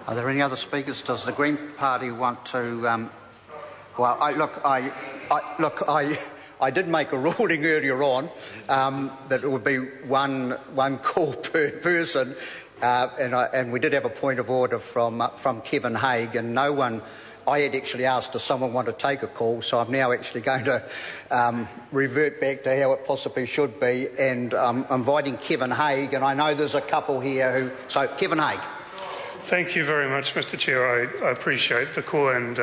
Are there any other speakers? Does the Green Party want to? I did make a ruling earlier on that it would be one call per person, and we did have a point of order from Kevin Haig, and no one. I had actually asked if someone wanted to take a call, so I'm now actually going to revert back to how it possibly should be, and inviting Kevin Haig, and I know there's a couple here who... So, Kevin Haig. Thank you very much, Mr Chair. I appreciate the call and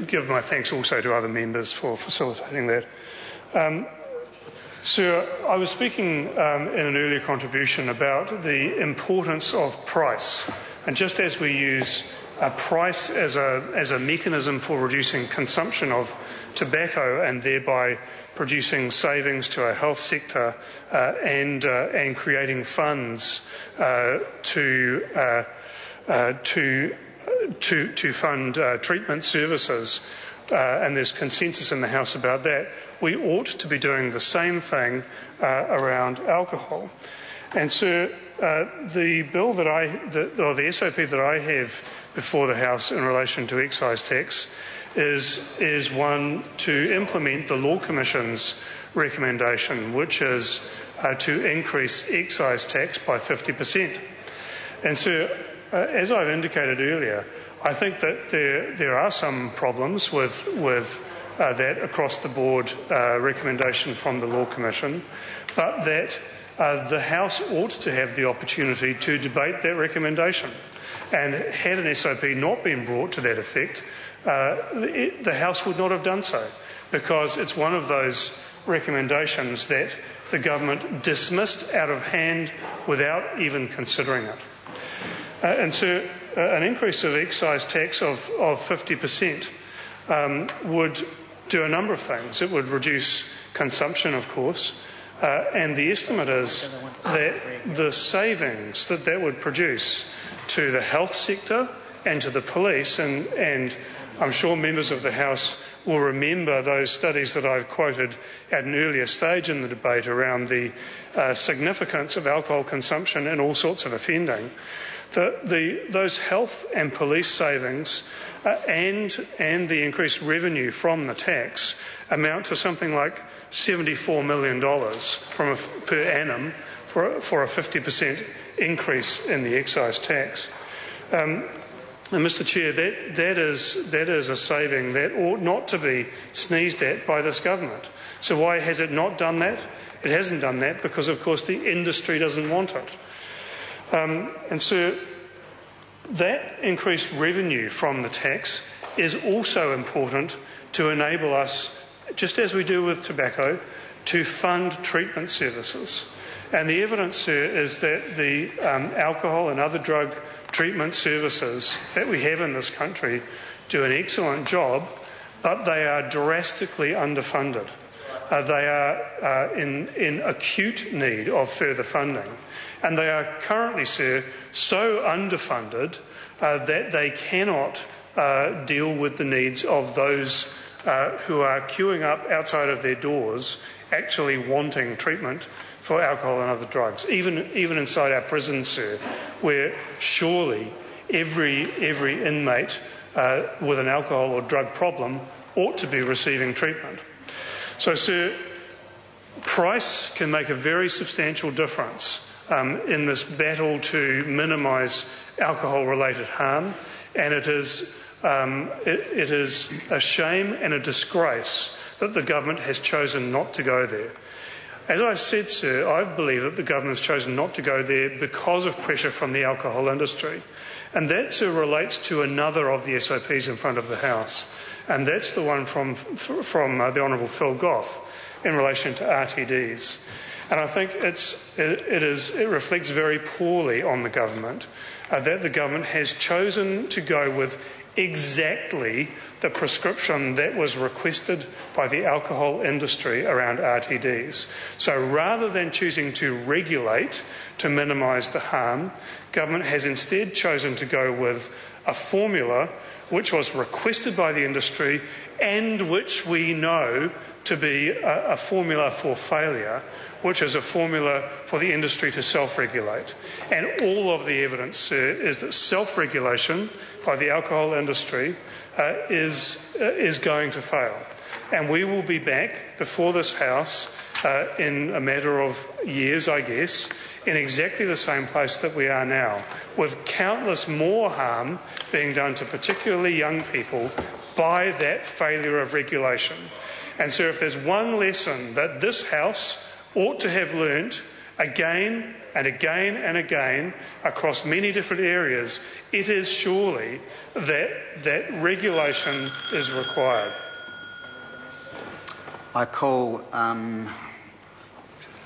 give my thanks also to other members for facilitating that. Sir, I was speaking in an earlier contribution about the importance of price, and just as we use price as a mechanism for reducing consumption of tobacco and thereby producing savings to our health sector and creating funds to fund treatment services, and there's consensus in the House about that, we ought to be doing the same thing around alcohol. And so the bill that or the SOP that I have before the House in relation to excise tax is one to implement the Law Commission's recommendation, which is to increase excise tax by 50%. And so, as I've indicated earlier, I think that there are some problems with that across the board recommendation from the Law Commission, but that the House ought to have the opportunity to debate that recommendation. And had an SOP not been brought to that effect, the House would not have done so, because it's one of those recommendations that the government dismissed out of hand without even considering it. And so an increase of excise tax of 50% would do a number of things. It would reduce consumption, of course, and the estimate is that the savings that would produce to the health sector and to the police, and I'm sure members of the House will remember those studies that I've quoted at an earlier stage in the debate around the significance of alcohol consumption in all sorts of offending. Those health and police savings and the increased revenue from the tax amount to something like $74 million per annum for a 50% increase in the excise tax. And Mr Chair, that is a saving that ought not to be sneezed at by this government. So why has it not done that? It hasn't done that because, of course, the industry doesn't want it. And so that increased revenue from the tax is also important to enable us, just as we do with tobacco, to fund treatment services. And the evidence, sir, is that the alcohol and other drug treatment services that we have in this country do an excellent job, but they are drastically underfunded. They are in acute need of further funding. And they are currently, sir, so underfunded that they cannot deal with the needs of those who are queuing up outside of their doors actually wanting treatment for alcohol and other drugs, even inside our prisons, sir, where surely every inmate with an alcohol or drug problem ought to be receiving treatment. So, sir, price can make a very substantial difference in this battle to minimise alcohol-related harm, and it is a shame and a disgrace that the government has chosen not to go there. As I said, sir, I believe that the government has chosen not to go there because of pressure from the alcohol industry. And that, sir, relates to another of the SOPs in front of the House, and that's the one from the Honourable Phil Goff in relation to RTDs. And I think it reflects very poorly on the government that the government has chosen to go with exactly the prescription that was requested by the alcohol industry around RTDs. So rather than choosing to regulate to minimise the harm, government has instead chosen to go with a formula which was requested by the industry and which we know to be a formula for failure, which is a formula for the industry to self-regulate. And all of the evidence, sir, is that self-regulation by the alcohol industry is going to fail. And we will be back before this House in a matter of years, I guess, in exactly the same place that we are now, with countless more harm being done to particularly young people by that failure of regulation. And so if there's one lesson that this House ought to have learnt again and again and again across many different areas, it is surely that regulation is required. I call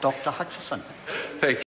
Dr. Hutchison. Thank you.